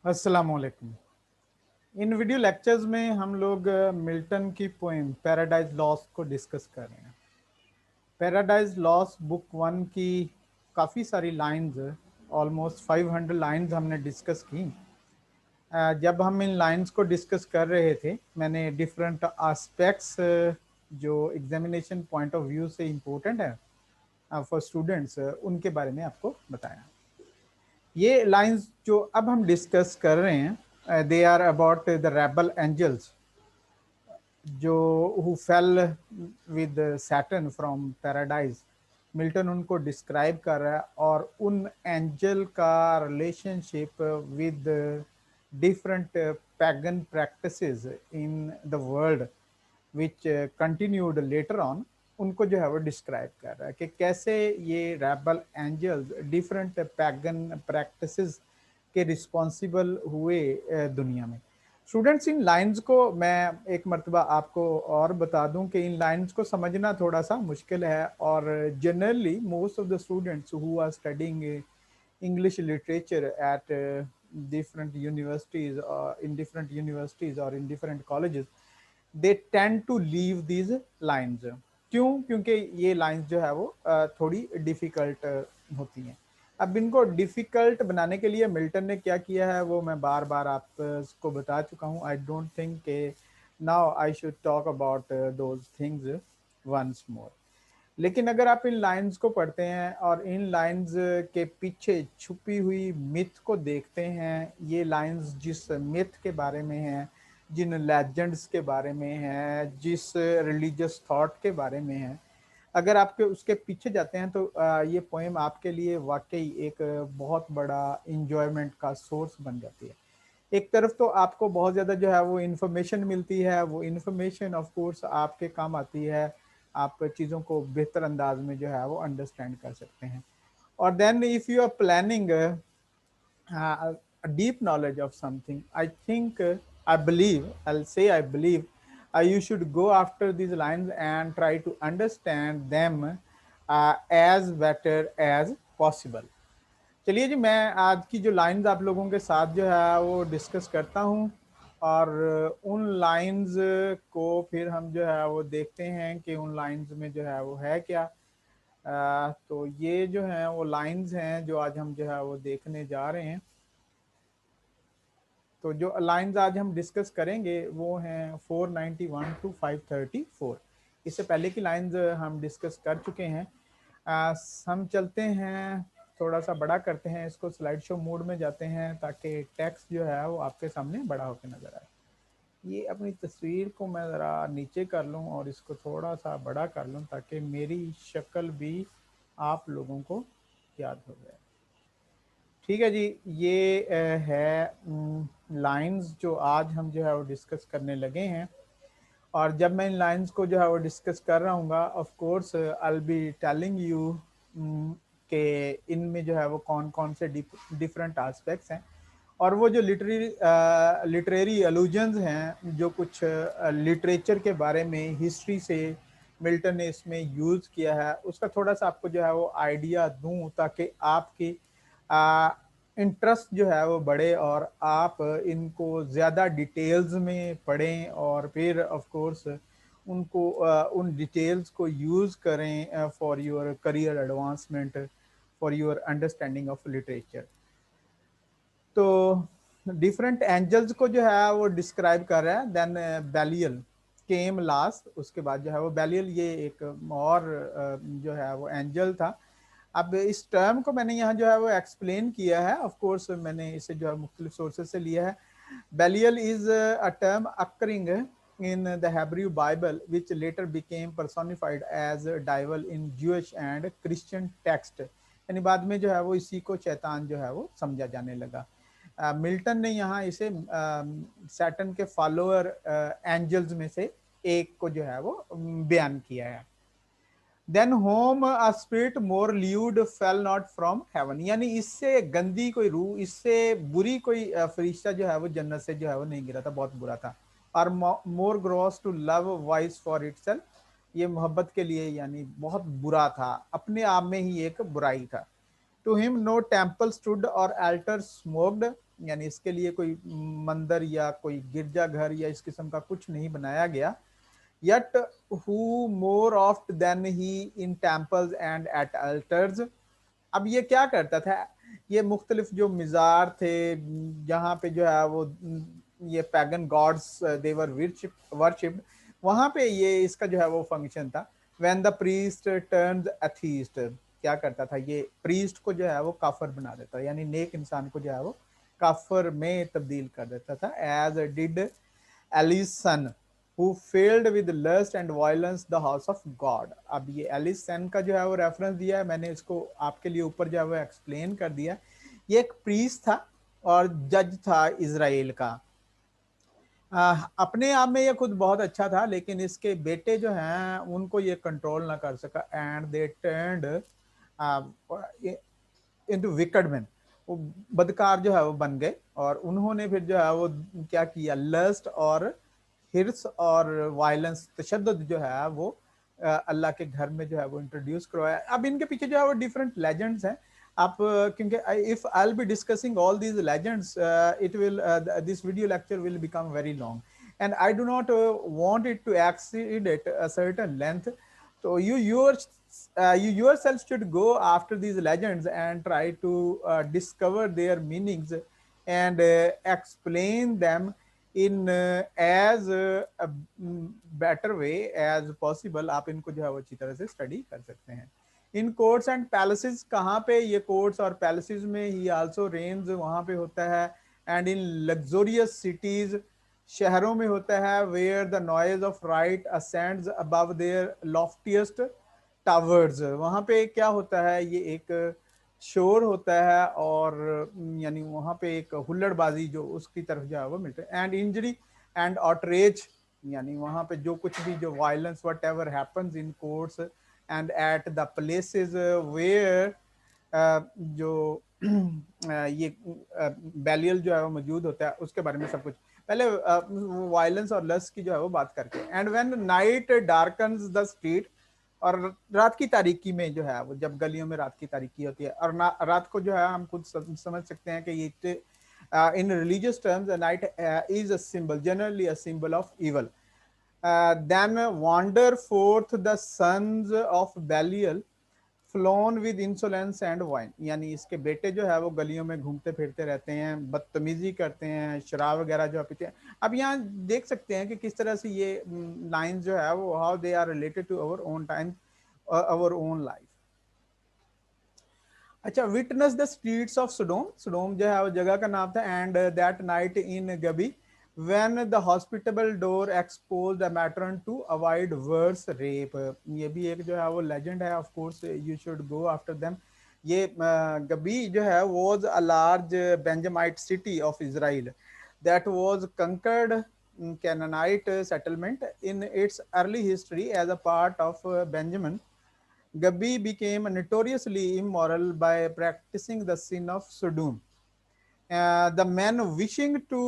अस्सलाम वालेकुम। इन video lectures में हम लोग मिल्टन की पोएम पैराडाइज लॉस्ट को डिस्कस कर रहे हैं। पैराडाइज लॉस्ट बुक वन की काफ़ी सारी लाइंस, ऑलमोस्ट 500 लाइंस हमने डिस्कस की। जब हम इन लाइंस को डिस्कस कर रहे थे, मैंने डिफरेंट एस्पेक्ट्स जो एग्जामिनेशन पॉइंट ऑफ व्यू से इम्पोर्टेंट है फॉर स्टूडेंट्स, उनके बारे में आपको बताया। ये लाइंस जो अब हम डिस्कस कर रहे हैं, they are about the rebel angels जो who fell with Saturn from paradise. Milton उनको डिस्क्राइब कर रहा है और उन एंजल का relationship with different pagan practices in the world which continued later on. उनको जो है वो डिस्क्राइब कर रहा है कि कैसे ये rebel angels different pagan practices के रिस्पॉन्सिबल हुए दुनिया में। स्टूडेंट्स, इन लाइंस को मैं एक मरतबा आपको और बता दूं कि इन लाइंस को समझना थोड़ा सा मुश्किल है, और generally most of the students who are studying English literature at different universities or in different universities or in different colleges, they tend to leave these lines. क्यों? क्योंकि ये लाइंस जो है वो थोड़ी डिफिकल्ट होती हैं। अब इनको डिफिकल्ट बनाने के लिए मिल्टन ने क्या किया है वो मैं बार बार आपको बता चुका हूँ। आई डोंट थिंक के now I should talk about those things once more. लेकिन अगर आप इन लाइंस को पढ़ते हैं और इन लाइंस के पीछे छुपी हुई मिथ को देखते हैं, ये लाइंस जिस मिथ के बारे में हैं, जिन लेजेंड्स के बारे में हैं, जिस रिलीजियस थॉट के बारे में हैं, अगर आपके उसके पीछे जाते हैं तो ये पोएम आपके लिए वाकई एक बहुत बड़ा इंजॉयमेंट का सोर्स बन जाती है। एक तरफ तो आपको बहुत ज़्यादा जो है वो इन्फॉर्मेशन मिलती है, वो इन्फॉर्मेशन ऑफ कोर्स आपके काम आती है, आप चीज़ों को बेहतर अंदाज में जो है वो अंडरस्टैंड कर सकते हैं। और then if you are planning a deep knowledge of something, I think, I believe, I'll say I believe, you should go after these lines and try to understand them as better as possible. चलिए जी, मैं आज की जो lines आप लोगों के साथ जो है वो डिस्कस करता हूँ, और उन लाइंस को फिर हम जो है वो देखते हैं कि उन लाइंस में जो है वो है क्या। तो ये जो है वो लाइंस हैं जो आज हम जो है वो देखने जा रहे हैं। तो जो लाइंस आज हम डिस्कस करेंगे वो हैं 491 टू 534। इससे पहले की लाइंस हम डिस्कस कर चुके हैं। हम चलते हैं, थोड़ा सा बड़ा करते हैं इसको, स्लाइड शो मोड में जाते हैं ताकि टेक्स्ट जो है वो आपके सामने बड़ा होकर नजर आए। ये अपनी तस्वीर को मैं ज़रा नीचे कर लूँ और इसको थोड़ा सा बड़ा कर लूँ ताकि मेरी शक्ल भी आप लोगों को याद हो जाए। ठीक है जी, ये है लाइंस जो आज हम जो है वो डिस्कस करने लगे हैं। और जब मैं इन लाइंस को जो है वो डिस्कस कर रहा हूँ, of course I will be telling you कि इनमें जो है वो कौन कौन से डिफरेंट एस्पेक्ट्स हैं, और वो जो लिटरेरी अलूजन्स हैं, जो कुछ लिटरेचर के बारे में हिस्ट्री से मिल्टन ने इसमें यूज़ किया है, उसका थोड़ा सा आपको जो है वो आइडिया दूं ताकि आपकी इंटरेस्ट जो है वो बढ़े और आप इनको ज़्यादा डिटेल्स में पढ़ें और फिर ऑफ कोर्स उनको उन डिटेल्स को यूज़ करें for your career advancement, for your understanding of literature. तो डिफरेंट एंजल्स को जो है वो डिस्क्राइब कर रहा है। देन बैलियल केम लास्ट, उसके बाद जो है वो बैलियल, ये एक और जो है वो एंजल था। अब इस टर्म को मैंने यहाँ जो है वो एक्सप्लेन किया है, ऑफ कोर्स मैंने इसे जो है मुख्तलिफ सोर्सेज से लिया है। Belial is a term occurring in the Hebrew Bible, which later became personified as a devil in Jewish and Christian text. यानी बाद में जो है वो इसी को शैतान जो है वो समझा जाने लगा। मिल्टन ने यहाँ इसे सैटन के फॉलोअर एंजल्स में से एक को जो है वो बयान किया है। Than whom a spirit more lewd fell not from heaven, यानी इससे गंदी कोई रूह, इससे बुरी कोई फरिश्ता जो है वो जन्नत से जो है वो नहीं गिरा था, बहुत बुरा था। और more gross to love vice for itself, ये मोहब्बत के लिए यानी बहुत बुरा था, अपने आप में ही एक बुराई था। To him no temple stood और एल्टर स्मोक्ड, यानी इसके लिए कोई मंदिर या कोई गिरजाघर या इस किस्म का कुछ नहीं बनाया गया। Yet who more oft than he in temples and at altars। अब ये क्या करता था, ये मुख्तलिफ जो मिजार थे जहाँ पे जो है वो ये pagan gods they were worshipped, वहां पे ये इसका जो है वो फंक्शन था। When the priest turns atheist, क्या करता था, ये प्रीस्ट को जो है वो काफर बना देता, यानी नेक इंसान को जो है वो काफर में तब्दील कर देता था। As did Eli's son who failed with lust and violence the house of God। अब ये एलिसन का जो है वो रेफरेंस दिया है, मैंने इसको आपके लिए ऊपर जो है वो एक्सप्लेन कर दिया। ये एक प्रीस्ट था और जज था इजराइल का। अपने आप में ये खुद बहुत अच्छा था, लेकिन इसके बेटे जो हैं उनको ये कंट्रोल ना कर सका, and they turned into wicked man. वो बदकार जो है वो बन गए, और उन्होंने फिर जो है वो क्या किया, लस्ट और हिर्स और वायलेंस, तशद्दुद जो है वो अल्लाह के घर में जो है वो इंट्रोड्यूस करवाया। अब इनके पीछे जो है वो डिफरेंट लेजेंड्स हैं। आप क्योंकि if I will be discussing all these legends, it will this video lecture will become very long, and I do not want it to exceed at a certain length. So you yourself should go after these legends and try to discover their meanings and explain them in as a better way as possible। आप इनको जो है वो अच्छी तरह से study कर सकते हैं। इन कोर्ट्स एंड पैलेसेस, कहाँ पे, ये कोर्ट्स और पैलेसेस में ही आल्सो रेन्स वहाँ पे होता है। एंड इन लग्जोरियस सिटीज, शहरों में होता है। Where the noise of riot ascends above their loftiest towers, वहाँ पे क्या होता है, ये एक शोर होता है और यानी वहाँ पे एक हुल्लड़बाजी जो उसकी तरफ जो है वो मिलते हैं। एंड इंजरी एंड आउटरेज, यानी वहाँ पे जो कुछ भी जो violence whatever happens in courts and at the places where जो ये बैलियल जो है वो मौजूद होता है, उसके बारे में सब कुछ। पहले वायलेंस और लस्ट की जो है वो बात करके। And when night darkens the street, और रात की तारीकी में जो है वो, जब गलियों में रात की तारीकी होती है, और रात को जो है हम खुद समझ सकते हैं कि ये in religious terms a night is a symbol, generally a symbol of evil। then wander forth the sons of Belial phloem with insolence and wine, यानी इसके बेटे जो है वो गलियों में घूमते फिरते रहते हैं, बदतमीजी करते हैं, शराब वगैरह जो पीते हैं। अब यहाँ देख सकते हैं कि किस तरह से ये लाइन जो है वो how they are related to our own time, our own life. अच्छा, witness the streets of Sodom, Sodom जो है वो जगह का नाम था। And that night in Gibeah when the hospitable door exposed a matron to avoid worse rape। ये भी एक जो है वो legend है, of course you should go after them। ये गबी जो है was a large Benjamite city of Israel that was conquered Canaanite settlement in its early history as a part of Benjamin। Gabi became notoriously immoral by practicing the sin of Sodom। The man wishing to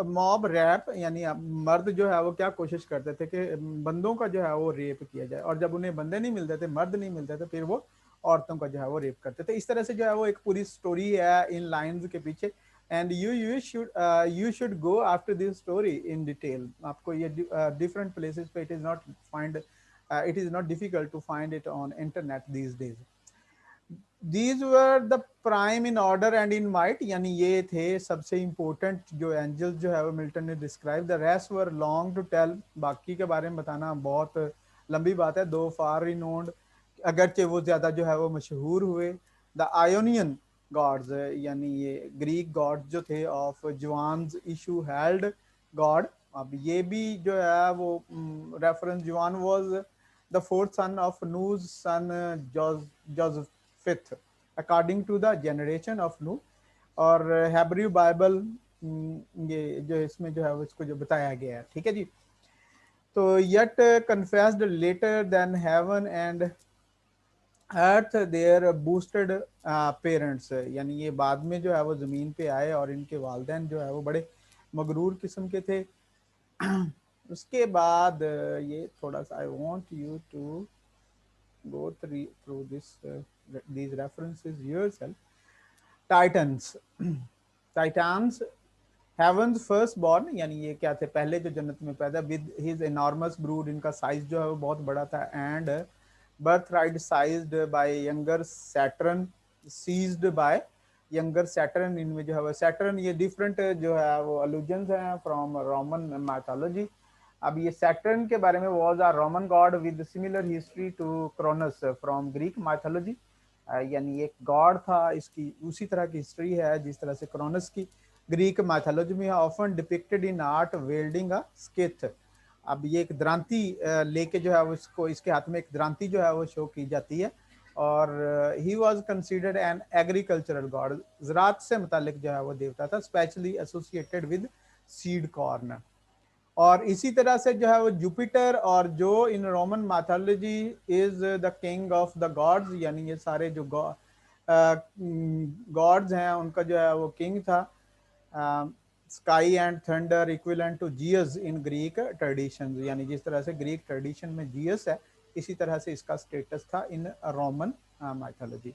mob rape, यानी मर्द जो है वो क्या कोशिश करते थे कि बंदों का जो है वो रेप किया जाए, और जब उन्हें बंदे नहीं मिलते थे, मर्द नहीं मिलते थे, फिर वो औरतों का जो है वो रेप करते थे। इस तरह से जो है वो एक पूरी स्टोरी है इन लाइंस के पीछे। And you should go after this story in detail. आपको ये डिफरेंट प्लेसेस पे it is not difficult to find it on internet these days. These were the prime in order and in might, यानी ये थे सबसे important जो angels जो है वो मिल्टन ने describe. The rest were long to tell, बाकी के बारे में बताना बहुत लंबी बात है। दो फार रिनोन्ड, अगरचे वो ज्यादा जो है वो मशहूर हुए। द आयोनियन गॉड्स, यानी ये ग्रीक गॉड्स जो थे of Javan's issue held god. अब ये भी जो है वो reference, Javan was the fourth son of Noah's son Joseph fifth according to the generation of Noah. और हैब्रू बाइबल ये जो इसमें जो है इसको जो बताया गया है, ठीक है जी। तो yet confessed later than heaven and earth their boasted parents, यानी ये बाद में जो है वो जमीन पे आए और इनके वालदैन जो है वो बड़े मगरूर किस्म के थे। उसके बाद ये थोड़ा सा I want you to go through this these references yourself। Titans, Titans heaven's first born, यानी ये क्या थे, पहले जो जन्नत में पैदा, विद हिज एनॉर्मस ब्रूड, इनका साइज जो है वो बहुत बड़ा था, and birthright seized by younger Saturn, seized by younger Saturn. इनमें जो है वो सैटर्न, ये डिफरेंट जो है वो अलूजन्स हैं फ्रॉम रोमन माइथोलॉजी। अब ये सैटर्न के बारे में, was a Roman god with similar history to Cronus from Greek mythology, यानी एक गॉड था, इसकी उसी तरह की हिस्ट्री है जिस तरह से क्रोनस की ग्रीक माइथोलॉजी में, often depicted in art wielding a scythe. अब ये एक द्रांति लेके जो है उसको, इसके हाथ में एक द्रांति जो है वो शो की जाती है, और he was considered an agricultural god, ज़रात से मुतालिक जो है वो देवता था, specially associated with seed corn. और इसी तरह से जो है वो जुपिटर, और जो in Roman mythology is the king of the gods, यानी ये सारे जो गॉड्स हैं उनका जो है वो किंग था। Sky and thunder equivalent to Zeus in Greek tradition, यानी जिस तरह से ग्रीक ट्रेडिशन में जियस है, इसी तरह से इसका स्टेटस था इन रोमन माइथोलॉजी।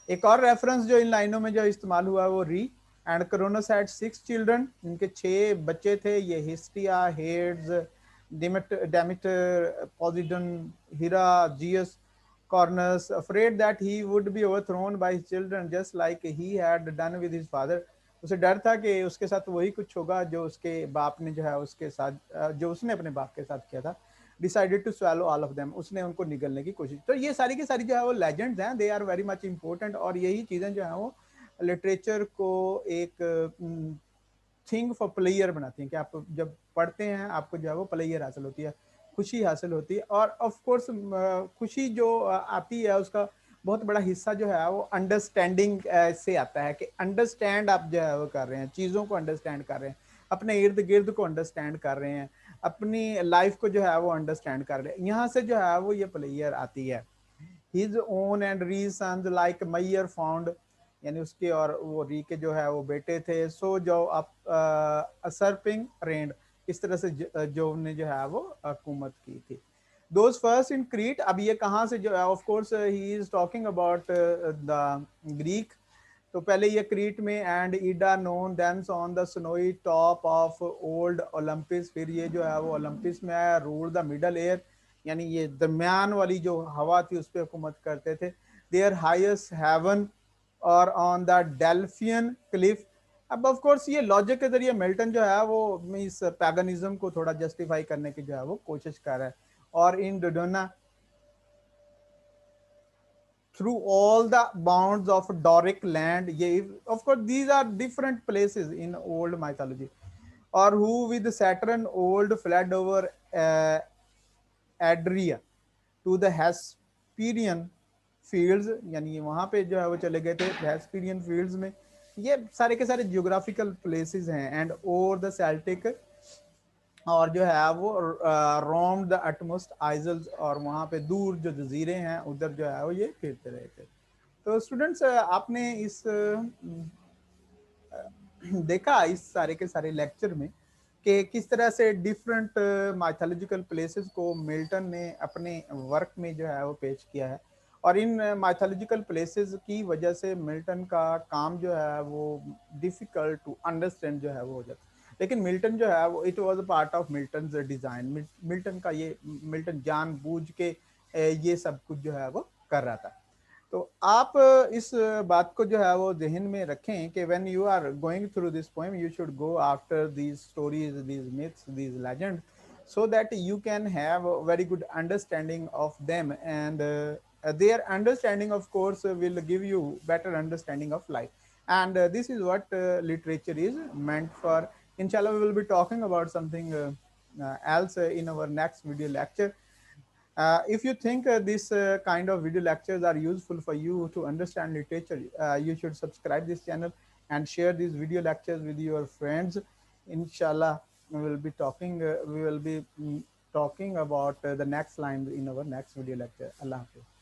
एक और रेफरेंस जो इन लाइनों में जो इस्तेमाल हुआ वो री एंड क्रोनस हैड 6 चिल्ड्रन, इनके 6 बच्चे थे, ये Hestia, Hades, Demeter, Poseidon, Hera, Zeus, Cronus, afraid that he would be overthrown by his children just like he had done with his father. उसे डर था कि उसके साथ वही कुछ होगा जो उसके बाप ने जो है उसके साथ, जो उसने अपने बाप के साथ किया था। Decided to swallow all of them, उसने उनको निगलने की कोशिश। तो ये सारी की सारी जो है वो लेजेंड्स हैं, they are very much important, और यही चीज़ें जो है वो लिटरेचर को एक थिंग फॉर प्लेयर बनाती हैं, कि आप जब पढ़ते हैं आपको जो है वो प्लेयर हासिल होती है, खुशी हासिल होती है। और ऑफ कोर्स खुशी जो आती है उसका बहुत बड़ा हिस्सा जो है वो अंडरस्टैंडिंग से आता है, कि अंडरस्टैंड आप जो है वो कर रहे हैं, चीज़ों को अंडरस्टैंड कर रहे हैं, अपने इर्द गिर्द को अंडरस्टैंड कर रहे हैं, अपनी लाइफ को जो है वो अंडरस्टैंड कर रहे हैं, यहाँ से जो है वो ये प्लेयर आती है। His own and re sons like Maihar found, यानी उसके और वो री के जो है वो बेटे थे, सो जो अप असर्पिंग रेंड, इस तरह से जो ने जो है वो हुकूमत की थी। दोज फर्स्ट इन क्रीट, अब ये कहाँ से जो है, of course he is talking about the Greek. तो पहले ये क्रीट में, and Ida known thence on the snowy top of old Olympus, फिर ये जो है वो ओलंपिस में आया, रूल द मिडल एयर, यानी ये दरमियान वाली जो हवा थी उस पर हुकूमत करते थे। देयर हाइस्ट हेवन और ऑन द डेल्फियन क्लिफ। अब ऑफ कोर्स ये लॉजिक के जरिए मिल्टन जो है वो इस पैगनिज्म को थोड़ा जस्टिफाई करने की जो है वो कोशिश कर रहा है। और इन डोडोना through all the bounds of Doric land. Of course, these are different places in old mythology. Or who with Saturn old fled over Adria to the Hesperian fields, यानी वहां पे जो है वो चले गए थे हेस्पेरियन फील्ड्स में। ये सारे के सारे जियोग्राफिकल प्लेसेस हैं, एंड ओवर द सेल्टिक, और जो है वो रोम द अटमोस्ट आइजल्स, और वहाँ पे दूर जो जजीरे हैं उधर जो है वो ये फिरते रहे थे। तो स्टूडेंट्स, आपने इस देखा इस सारे के सारे लेक्चर में कि किस तरह से डिफरेंट माइथोलॉजिकल प्लेसेस को मिल्टन ने अपने वर्क में जो है वो पेश किया है, और इन माइथोलॉजिकल प्लेसेस की वजह से मिल्टन का काम जो है वो डिफिकल्ट टू अंडरस्टैंड जो है वो हो जाता है। लेकिन मिल्टन जो है वो it was a part of Milton design, Milton का ये, मिल्टन जानबूझ के ये सब कुछ जो है वो कर रहा था। तो आप इस बात को जो है वो जहन में रखें कि when you are going through this poem you should go after these stories, these myths, these legend, so that you can have a very good understanding of them, and their understanding of course will give you better understanding of life. And this is what literature is meant for. Inshallah, we will be talking about something else in our next video lecture. If you think this kind of video lectures are useful for you to understand literature, you should subscribe this channel and share these video lectures with your friends. Inshallah, we will be talking about the next line in our next video lecture. Allah Hafiz.